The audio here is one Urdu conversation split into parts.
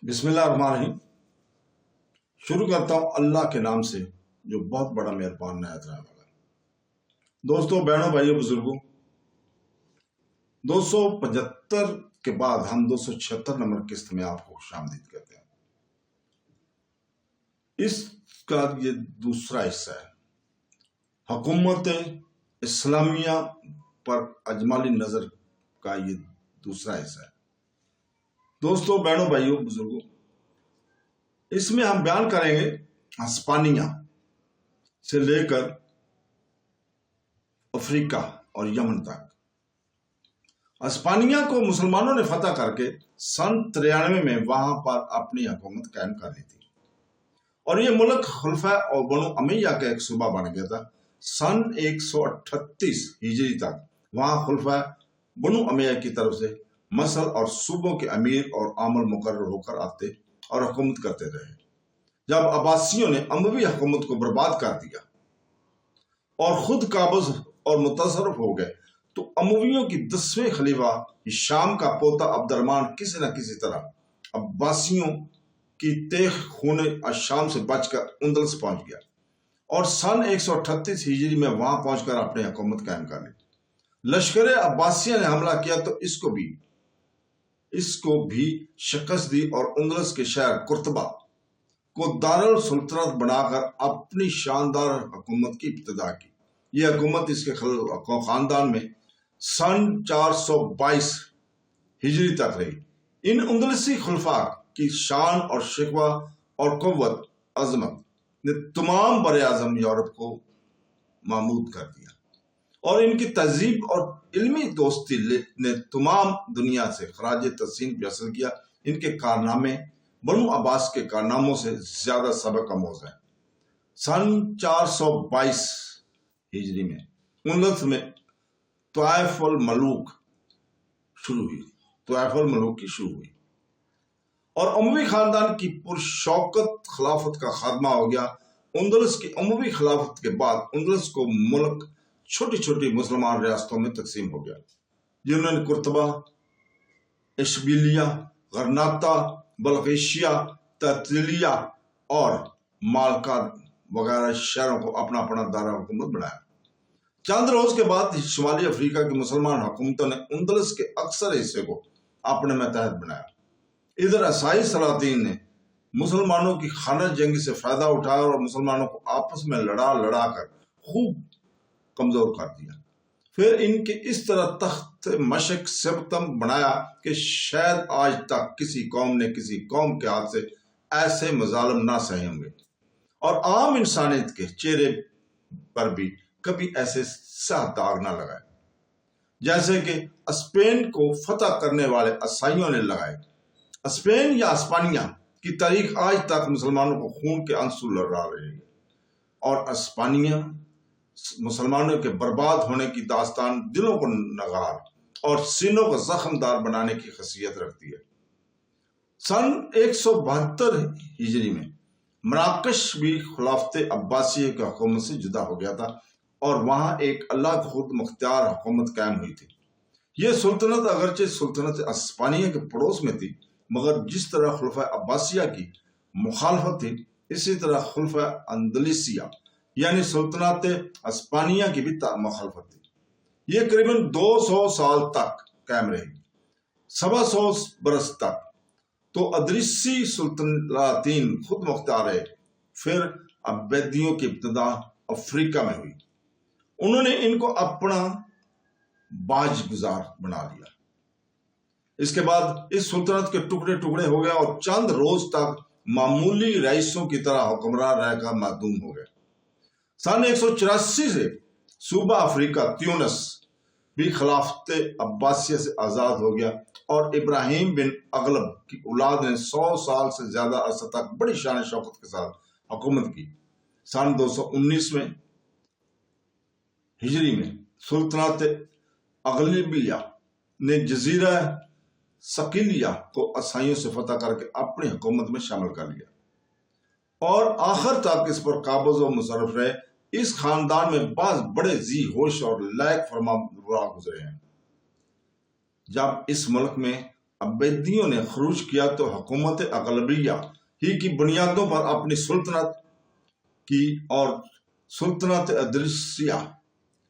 بسم اللہ الرحمن الرحیم۔ شروع کرتا ہوں اللہ کے نام سے جو بہت بڑا مہربان نہایت رحم والا ہے۔ دوستوں، بہنوں، بھائیوں، بزرگوں، 275 کے بعد ہم 276 نمبر قسط میں آپ کو خوش آمدید کہتے ہیں۔ اس کا یہ دوسرا حصہ ہے، حکومت اسلامیہ پر اجمالی نظر کا یہ دوسرا حصہ ہے۔ دوستوں، بہنوں، بھائیوں، بزرگوں، اس میں ہم بیان کریں گے ہسپانیہ سے لے کر افریقہ اور یمن تک۔ ہسپانیہ کو مسلمانوں نے فتح کر کے سن 93 میں وہاں پر اپنی حکومت قائم کر لی تھی، اور یہ ملک خلفاء اور بنو امیہ کا ایک صوبہ بن گیا تھا۔ سن 138 ہجری تک وہاں خلفاء بنو امیہ کی طرف سے مسل اور صوبوں کے امیر اور عامل مقرر ہو کر آتے اور حکومت کرتے رہے۔ جب عباسیوں نے اموی حکومت کو برباد کر دیا اور خود قابض اور متصرف ہو گئے، تو امویوں کی 10ویں خلیفہ شام کا پوتا عبد الرحمن کسی نہ کسی طرح عباسیوں کی تیغ خونے شام سے بچ کر اندلس پہنچ گیا اور سن 138 ہجری میں وہاں پہنچ کر اپنی حکومت قائم کر لی۔ لشکر عباسیہ نے حملہ کیا تو اس کو بھی شکست دی اور اندلس کے شہر قرطبہ کو دارالسلطنت بنا کر اپنی شاندار حکومت کی ابتدا کی۔ یہ حکومت اس کے خاندان میں سن 422 ہجری تک رہی۔ ان اندلسی خلفاء کی شان اور شکوہ اور قوت عظمت نے تمام براعظم یورپ کو معمود کر دیا، اور ان کی تہذیب اور علمی دوستی نے تمام دنیا سے خراج تحسین بھی حاصل کیا۔ ان کے کارنامے بنو عباس کے کارناموں سے زیادہ سبق آموز ہیں۔ سن 422 ہجری میں اندلس میں طائف الملوک کی شروع ہوئی اور اموی خاندان کی پرشوکت خلافت کا خاتمہ ہو گیا۔ اندلس کی اموی خلافت کے بعد اندلس کو ملک چھوٹی چھوٹی مسلمان ریاستوں میں تقسیم ہو گیا، جنہوں نے قرطبہ، اشبیلیہ، غرناطہ، بلقیشیہ، ترتیلیہ اور مالکا وغیرہ شہروں کو اپنا اپنا دارا حکومت بنایا۔ چند روز کے بعد شمالی افریقہ کی مسلمان حکومتوں نے اندلس کے اکثر حصے کو اپنے ماتحت بنایا۔ ادھر عیسائی سلاطین نے مسلمانوں کی خانہ جنگی سے فائدہ اٹھایا اور مسلمانوں کو آپس میں لڑا کر خوب کمزور کر دیا۔ پھر ان کے اس طرح تخت مشق ستم بنایا کہ شاید آج تک کسی قوم نے کسی قوم کے ہاتھ سے ایسے مظالم نہ سہے ہوں گے، اور عام انسانیت کے چہرے پر بھی کبھی ایسے سیاہ داغ نہ لگائے جیسے کہ اسپین کو فتح کرنے والے عیسائیوں نے لگائے۔ اسپین یا ہسپانیہ کی تاریخ آج تک مسلمانوں کو خون کے آنسو لڑا رہی ہے، اور ہسپانیہ مسلمانوں کے برباد ہونے کی داستان دلوں کو نگار اور سینوں کو زخم دار بنانے کی خاصیت رکھتی ہے۔ سن 172 ہجری میں مراکش بھی خلافت عباسیہ کی حکومت سے جدا ہو گیا تھا، اور وہاں ایک اللہ خود مختار حکومت قائم ہوئی تھی۔ یہ سلطنت اگرچہ سلطنت ہسپانیہ کے پڑوس میں تھی، مگر جس طرح خلفاء عباسیہ کی مخالفت تھی، اسی طرح خلفاء اندلسیہ یعنی سلطنت ہسپانیہ کی بھی مخالفت تھی۔ یہ قریباً 200 سال تک قائم رہی، 700 برس تک تو ادریسی سلطنتین خود مختار رہے۔ پھر عبیدیوں کی ابتدا افریقہ میں ہوئی، انہوں نے ان کو اپنا باج گزار بنا لیا۔ اس کے بعد اس سلطنت کے ٹکڑے ٹکڑے ہو گئے اور چند روز تک معمولی رئیسوں کی طرح حکمران رہ کر معدوم ہو گئے۔ سن 184 سے صوبہ افریقہ تیونس بھی خلافت عباسیہ سے آزاد ہو گیا، اور ابراہیم بن اغلب کی اولاد نے 100 سال سے زیادہ عرصہ تک بڑی شان شوکت کے ساتھ حکومت کی۔ سن 219 میں ہجری میں سلطنت اغلبیہ نے جزیرہ سقلیہ کو عیسائیوں سے فتح کر کے اپنی حکومت میں شامل کر لیا، اور آخر تک اس پر قابض و مصرف رہے۔ اس خاندان میں بعض بڑے ذی ہوش اور لائق فرما گزرے ہیں۔ جب اس ملک میں عبیدیوں نے خروج کیا تو حکومت اغلبیہ ہی کی بنیادوں پر اپنی سلطنت کی اور سلطنت ادریسیہ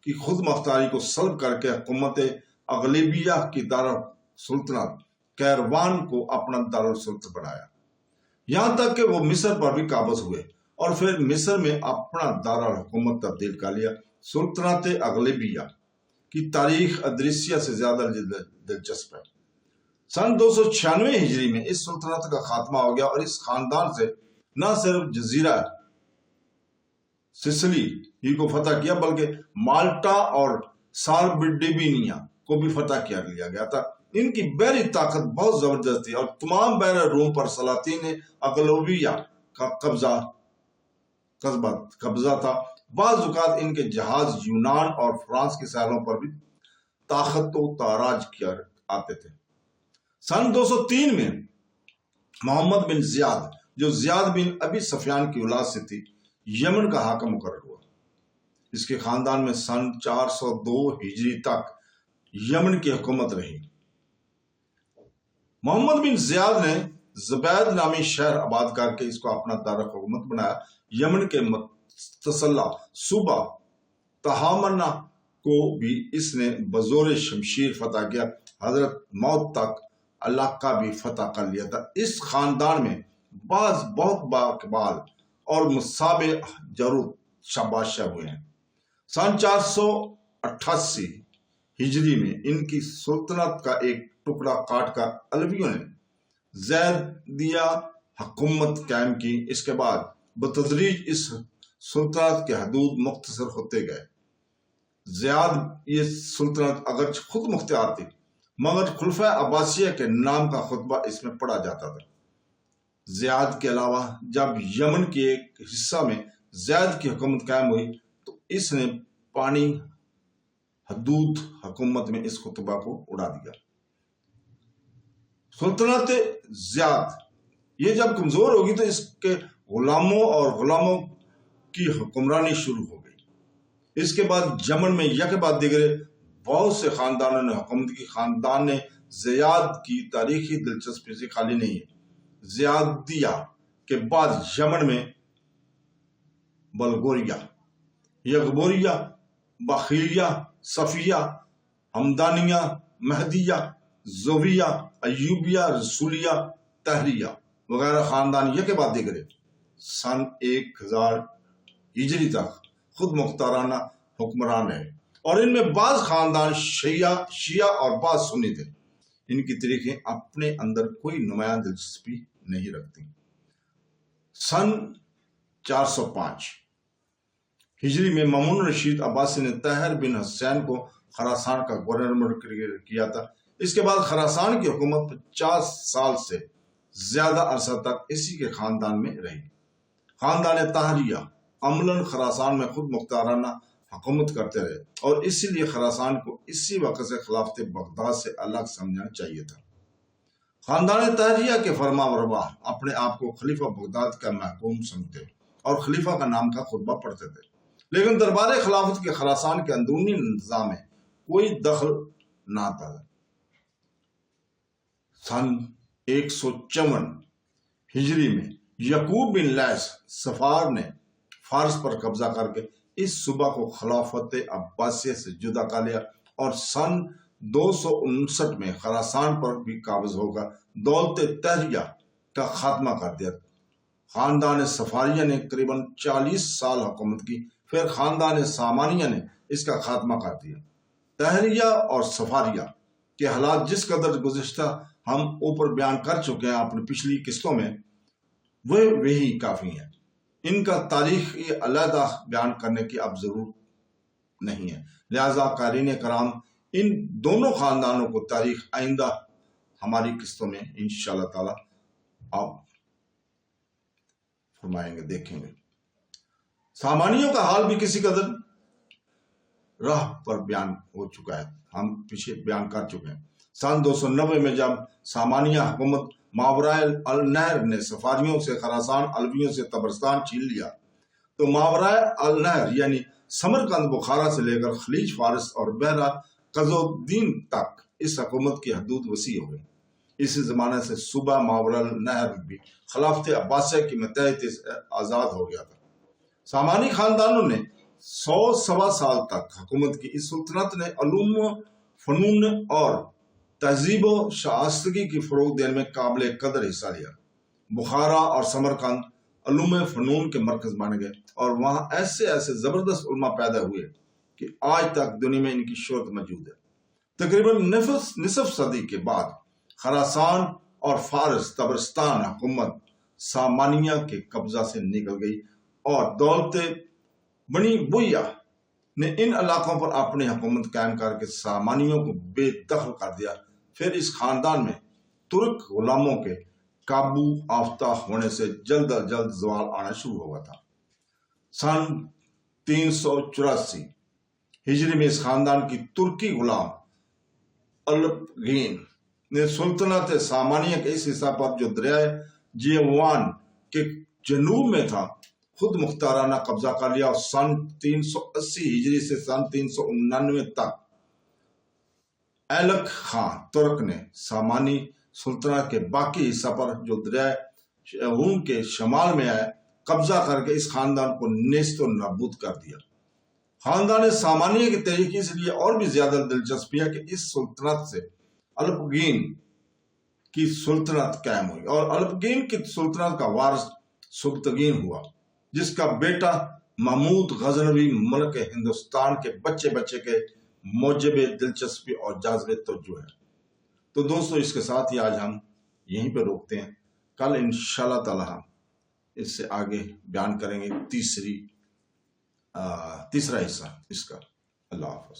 کی خود مختاری کو سلب کر کے حکومت اغلبیہ کی دارالسلطنت کیروان کو اپنا دارالسلطنت بنایا، یہاں تک کہ وہ مصر پر بھی قابض ہوئے اور پھر مصر میں اپنا دارالحکومت تبدیل کر لیا۔ سلطنت اغلبیہ کی تاریخ ادریسیہ سے زیادہ دلچسپ ہے۔ سن 296 ہجری میں اس سلطنت کا خاتمہ ہو گیا اور اس خاندان سے نہ صرف جزیرہ سسلی ہی کو فتح کیا بلکہ مالٹا اور سارڈینیا کو بھی فتح کیا لیا تھا۔ ان کی بحری طاقت بہت زبردست تھی اور تمام بحر روم پر سلاطین اغلبیہ کا قبضہ تھا۔ بعض اوقات ان کے جہاز یونان اور فرانس کے ساحلوں پر بھی طاقت و تاراج کیا آتے تھے۔ سن 203 میں محمد بن زیاد، جو زیاد بن ابی سفیان کی اولاد سے تھی، یمن کا حاکم مقرر ہوا۔ اس کے خاندان میں سن 402 ہجری تک یمن کی حکومت رہی۔ محمد بن زیاد نے زبید نامی شہر آباد کر کے اس کو اپنا دارالحکومت بنایا۔ یمن کے متصلہ صوبہ تہامنا کو بھی اس نے بزور شمشیر فتح کیا۔ حضرت موت تک علاقہ بھی فتح کر لیا تھا۔ اس خاندان میں بعض بہت بااقبال اور مصاب جرود بادشاہ ہوئے ہیں۔ سن 488 ہجری میں ان کی سلطنت کا ایک ٹکڑا کاٹ کر علویوں نے زیدیہ حکومت قائم کی۔ اس کے بعد بتدریج اس سلطنت کے حدود مختصر ہوتے گئے۔ زیاد یہ سلطنت اگرچہ خود مختار تھی مگر خلفۂ عباسیہ کے نام کا خطبہ اس میں پڑھا جاتا تھا۔ زیاد کے علاوہ جب یمن کے ایک حصہ میں زید کی حکومت قائم ہوئی تو اس نے پانی حدود حکومت میں اس خطبہ کو اڑا دیا۔ سلطنت زیاد یہ جب کمزور ہوگی تو اس کے غلاموں اور غلاموں کی حکمرانی شروع ہو گئی۔ اس کے بعد یمن میں یک بعد دیگر بہت سے خاندانوں نے حکومت کی۔ خاندان زیاد کی تاریخی دلچسپی سے خالی نہیں ہے۔ زیادیہ کے بعد یمن میں بلغوریہ، یغبوریہ، بخیلیہ، صفیہ، ہمدانیہ، مہدیہ، زویہ، ایوبیہ، رسولیہ، تہریہ وغیرہ خاندان یک بعد دیگر سن 1000 ہجری تک خود مختارانہ حکمران رہے اور ان میں بعض خاندان شیعہ اور بعض سنی تھے۔ ان کی تاریخیں اپنے اندر کوئی نمایاں دلچسپی نہیں رکھتی۔ سن 405 ہجری میں مامون رشید عباسی نے طاہر بن حسین کو خراسان کا گورنر مقرر کیا تھا۔ اس کے بعد خراسان کی حکومت 50 سال سے زیادہ عرصہ تک اسی کے خاندان میں رہی۔ خاندان طاہریہ عملاً خراسان میں خود مختارانہ حکومت کرتے رہے اور اسی لیے خراسان کو اسی وقت سے خلافت بغداد سے الگ سمجھنا چاہیے تھا۔ خاندان طاہریہ کے فرما بردار اپنے آپ کو خلیفہ بغداد کا محکوم سمجھتے اور خلیفہ کا نام کا خطبہ پڑھتے تھے، لیکن دربار خلافت کے خراسان کے اندرونی نظام میں کوئی دخل نہ تھا۔ سن 154 ہجری میں یعقوب بن لیث صفار نے فارس پر قبضہ کر کے اس صوبہ کو خلافت عباسیہ سے جدا کر لیا اور سن 259 میں خراسان پر بھی قابض ہوگا دولت طاہریہ کا خاتمہ کر دیا۔ خاندان صفاریہ نے قریباً 40 سال حکومت کی، پھر خاندان سامانیہ نے اس کا خاتمہ کر دیا۔ طاہریہ اور صفاریہ کے حالات جس قدر گزشتہ ہم اوپر بیان کر چکے ہیں اپنی پچھلی قسطوں میں، وہ وہی کافی ہیں۔ ان کا تاریخ علیحدہ بیان کرنے کی اب ضرورت نہیں ہے، لہذا قارئین کرام ان دونوں خاندانوں کو تاریخ آئندہ ہماری قسطوں میں انشاءاللہ تعالی آپ فرمائیں گے، دیکھیں گے۔ سامانیوں کا حال بھی کسی قدر راہ پر بیان ہو چکا ہے، ہم پیچھے بیان کر چکے ہیں۔ سن 290 میں جب سامانیہ حکومت ماورائے النہر نے صفاریوں سے خراسان، علویوں سے طبرستان چھین لیا تو ماورائے النہر یعنی سمرقند بخارا سے لے کر خلیج فارس اور بحیرہ قزوین تک اس حکومت کی حدود وسیع ہو گئی۔ اسی زمانے سے صوبہ ماورا النہر بھی خلافت عباسیہ کی ماتحت آزاد ہو گیا تھا۔ سامانی خاندانوں نے 100 سال تک حکومت کی۔ اس سلطنت نے علوم و فنون اور تہذیب و شائستگی کی فروغ دینے میں قابل قدر حصہ لیا۔ بخارا اور سمرقند علوم فنون کے مرکز بن گئے اور وہاں ایسے زبردست علماء پیدا ہوئے کہ آج تک دنیا میں ان کی شہرت موجود ہے۔ تقریباً نصف صدی کے بعد خراسان اور فارس تبرستان حکومت سامانیہ کے قبضہ سے نکل گئی اور دولت بنی بویہ نے ان علاقوں پر اپنی حکومت قائم کر کے سامانیوں کو بے دخل کر دیا۔ پھر اس خاندان میں ترک غلاموں کے قابو یافتہ ہونے سے جلد از جلد زوال آنا شروع ہوا تھا۔ سن 384 ہجری میں اس خاندان کی ترکی غلام الپگین نے سلطنت سامانیہ کے اس حصہ پر جو دریائے جیوان کے جنوب میں تھا خود مختارانہ قبضہ کر لیا اور سن 380 ہجری سے سن 399 تک ایلک خان ترک نے سامانی سلطنت کے باقی حصہ پر جو دریائے روم کے شمال میں آئے قبضہ کر کے اس خاندان کو نیست و نابود کر دیا۔ خاندان سامانیہ کی تاریخ اس لیے اور بھی زیادہ دلچسپی ہے کہ اس سلطنت سے الپگین کی سلطنت قائم ہوئی اور الپگین کی سلطنت کا وارث سبکتگین ہوا، جس کا بیٹا محمود غزنوی ملک ہندوستان کے بچے کے موجب دلچسپی اور جاذب توجہ ہے۔ تو دوستو اس کے ساتھ ہی آج ہم یہیں پہ روکتے ہیں۔ کل انشاءاللہ تعالی ہم اس سے آگے بیان کریں گے تیسرا حصہ اس کا۔ اللہ حافظ۔